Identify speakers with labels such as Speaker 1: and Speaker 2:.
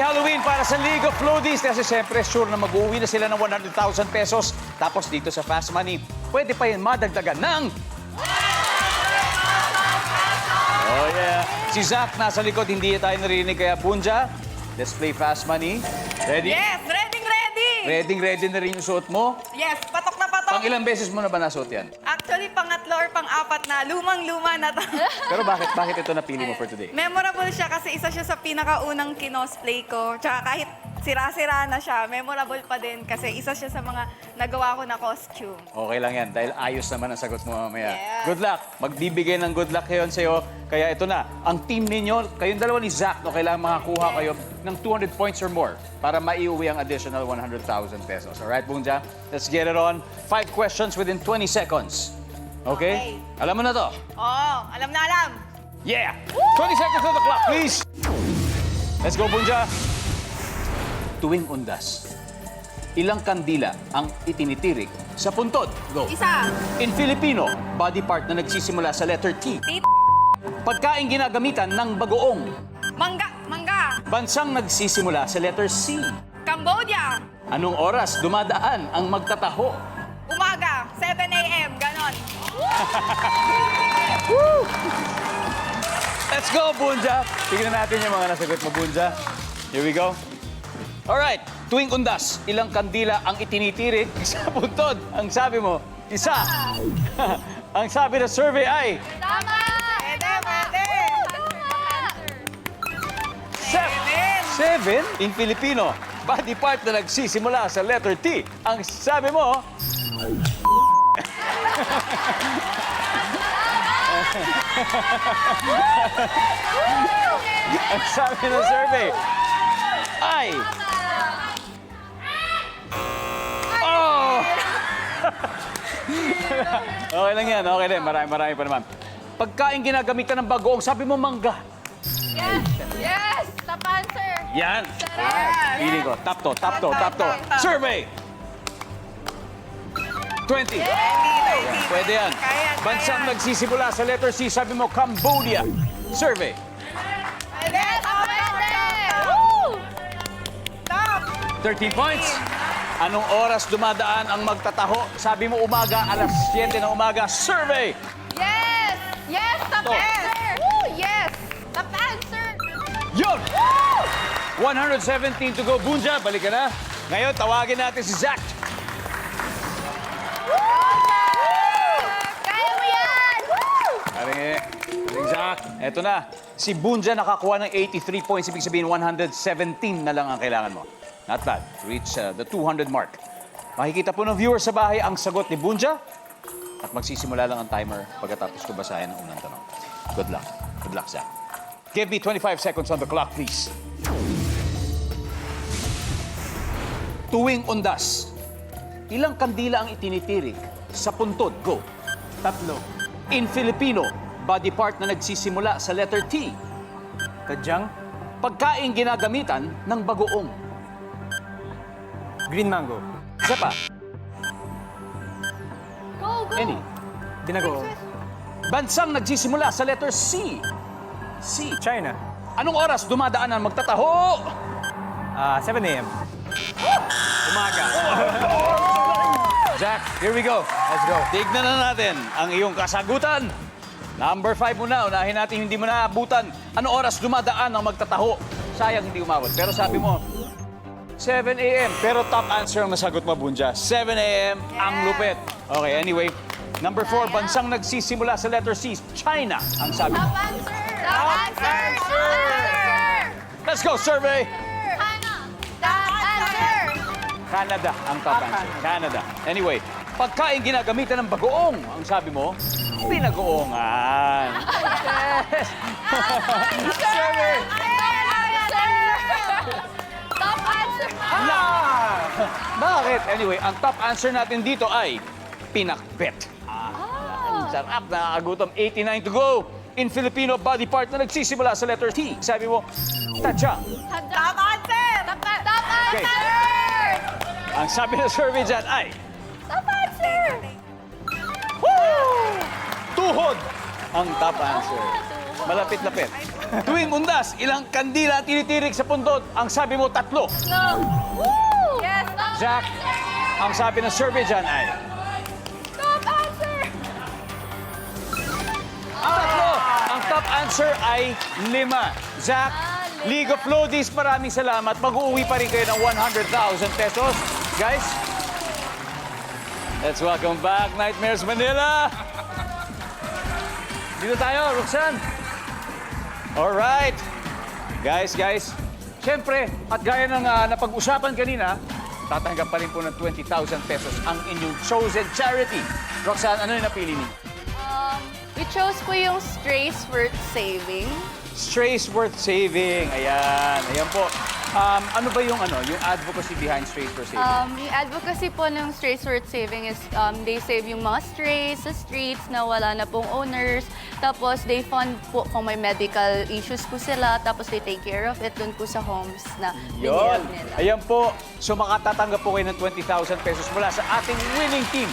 Speaker 1: Halloween para sa League of Floaties kasi siyempre sure na mag-uwi na sila ng 100,000 pesos. Tapos dito sa Fast Money, pwede pa yan madagdagan ng... Oh yeah. Si Zach nasa likod, hindi tayo narinig. Kaya Bunja, let's play Fast Money. Ready?
Speaker 2: Yes,
Speaker 1: Ready na rin yung suot mo.
Speaker 2: Yes, patok na patok.
Speaker 1: Pang ilang beses mo na ba nasuot yan?
Speaker 2: Actually, pangatlo or pang-apat na, lumang-luma na to.
Speaker 1: Pero bakit ito napili mo for today?
Speaker 2: Memorable siya kasi isa siya sa pinakaunang kinosplay ko. Tsaka kahit sira-sira na siya, memorable pa din kasi isa siya sa mga nagawa ko na costume.
Speaker 1: Okay lang yan, dahil ayos naman ang sagot mo mamaya.
Speaker 2: Yeah.
Speaker 1: Good luck. Magbibigay ng good luck ngayon sa'yo. Kaya ito na, ang team ninyo, kayong dalawa ni Zach, no, kailangan makakuha kayo ng 200 points or more para maiuwi ang additional 100,000 pesos. Alright, Bunja? Let's get it on. 5 questions within 20 seconds. Okay?
Speaker 2: Okay.
Speaker 1: Alam mo na to?
Speaker 2: Oo, alam na alam.
Speaker 1: Yeah! 20 seconds on the clock, please! Let's go, Bunja! Tuwing undas, ilang kandila ang itinitirik sa puntod? Go!
Speaker 2: Isa.
Speaker 1: In Filipino, body part na nagsisimula sa letter T. Pagkain ginagamitan ng bagoong.
Speaker 2: Mangga.
Speaker 1: Bansang nagsisimula sa letter C.
Speaker 2: Cambodia.
Speaker 1: Anong oras dumadaan ang magtataho?
Speaker 2: Umaga, 7 a.m. Ganon.
Speaker 1: Let's go, Bunja! Tignan natin yung mga nasagot mo, Bunja. Here we go. Alright, tuwing undas, ilang kandila ang itinitirik sa puntod? Ang sabi mo, isa. Ang sabi ng survey ay...
Speaker 3: Tama!
Speaker 2: Pwede.
Speaker 1: Seven in Filipino. Body part na nagsisimula sa letter T. Ang sabi mo... Ang sabi ng survey ay... Oh! Okay lang yan. Okay din. Marami pa naman. Pagkain ginagamitan ng bagoong, sabi mo mangga.
Speaker 3: Yes! Top answer!
Speaker 1: Yan. Feeling ko. Top to. Survey! 20. Pwede yan.
Speaker 2: Kaya.
Speaker 1: Bansang nagsisimula sa letter C, sabi mo Cambodia. Survey.
Speaker 2: Pwede.
Speaker 3: Woo!
Speaker 2: Top.
Speaker 1: 13 points. Anong oras dumadaan ang magtataho? Sabi mo umaga, alas 7 ng umaga. Survey.
Speaker 3: Yes! Yes! Top
Speaker 1: Top.
Speaker 3: answer! Woo! Yes! Top answer!
Speaker 1: Yun! 117 to go. Bunja, balik ka na. Ngayon, tawagin natin si Zach.
Speaker 3: Kaya mo yan! Woo!
Speaker 1: Aring Zach, eto na. Si Bunja nakakuha ng 83 points. Ibig sabihin, 117 na lang ang kailangan mo. Not bad. Reach the 200 mark. Makikita po ng viewers sa bahay ang sagot ni Bunja. At magsisimula lang ang timer pagkatapos ko basahin ang unang tanong. Good luck. Good luck, Zach. Give me 25 seconds on the clock, please. Tuwing undas, ilang kandila ang itinitirik sa puntod? Go.
Speaker 4: 3.
Speaker 1: In Filipino, body part na nagsisimula sa letter T.
Speaker 4: Tadyang.
Speaker 1: Pagkain ginagamitan ng bagoong.
Speaker 4: Green mango.
Speaker 1: Isa pa.
Speaker 3: Go!
Speaker 1: Any.
Speaker 4: Binagoong.
Speaker 1: Bansang nagsisimula sa letter C. C.
Speaker 4: China.
Speaker 1: Anong oras dumadaan ang magtataho?
Speaker 4: 7 a.m. Umaga.
Speaker 1: Zach, here we go.
Speaker 4: Let's go.
Speaker 1: Tignan na natin ang iyong kasagutan. Number 5 muna. Unahin natin hindi mo naabutan. Anong oras dumadaan ang magtataho? Sayang hindi umabot. Pero sabi mo, 7 a.m. Pero top answer ang nasagot mo, Bunja. 7 a.m. Ang lupit. Okay, anyway. Number 4, bansang nagsisimula sa letter C. China, ang sabi mo.
Speaker 3: Top answer! Top answer! Top answer!
Speaker 1: Let's go, survey!
Speaker 3: Top answer!
Speaker 1: Canada ang top answer. Canada. Anyway, pagkain ginagamitan ng bagoong, ang sabi mo, pinagoongan. Yes! Survey!
Speaker 3: Top answer!
Speaker 1: Bakit? Anyway, ang top answer natin dito ay pinakbet. Ang sarap, nakakagutom. 89 to go. In Filipino, body part na nagsisimula sa letter T. Sabi mo, tadyang.
Speaker 2: Top answer.
Speaker 3: Top
Speaker 1: Okay.
Speaker 3: answer!
Speaker 1: Ang sabi ng survey dyan ay,
Speaker 3: Top answer!
Speaker 1: Woo! Tuhod ang top answer. Malapit-lapit. Tuwing undas, ilang kandila tinitirik sa pundot? Ang sabi mo, 3.
Speaker 2: Yes!
Speaker 1: Jack, ang sabi ng survey dyan ay...
Speaker 2: Top answer!
Speaker 1: 3. Ang top answer ay 5. Jack, League of Lodies, maraming salamat. Mag-uuwi pa rin kayo ng 100,000 pesos. Guys, let's welcome back Nightmares Manila. Dito tayo, Roxanne. Alright. Guys. Siyempre, at gaya ng napag-usapan kanina, tatanggap pa rin po ng 20,000 pesos ang inyong chosen charity. Roxanne, ano yung napili niyo?
Speaker 3: We chose po yung Strays Worth Saving.
Speaker 1: Strays Worth Saving. Ayan po. Ano ba yung advocacy behind Strays Worth Saving?
Speaker 3: Yung advocacy po ng Strays Worth Saving is they save yung mga strays sa streets na wala na pong owners. Tapos they fund po kung may medical issues po sila. Tapos they take care of it dun po sa homes na
Speaker 1: Yon.
Speaker 3: binilog nila.
Speaker 1: Ayan po. So makatatanggap po kayo ng 20,000 pesos mula sa ating winning team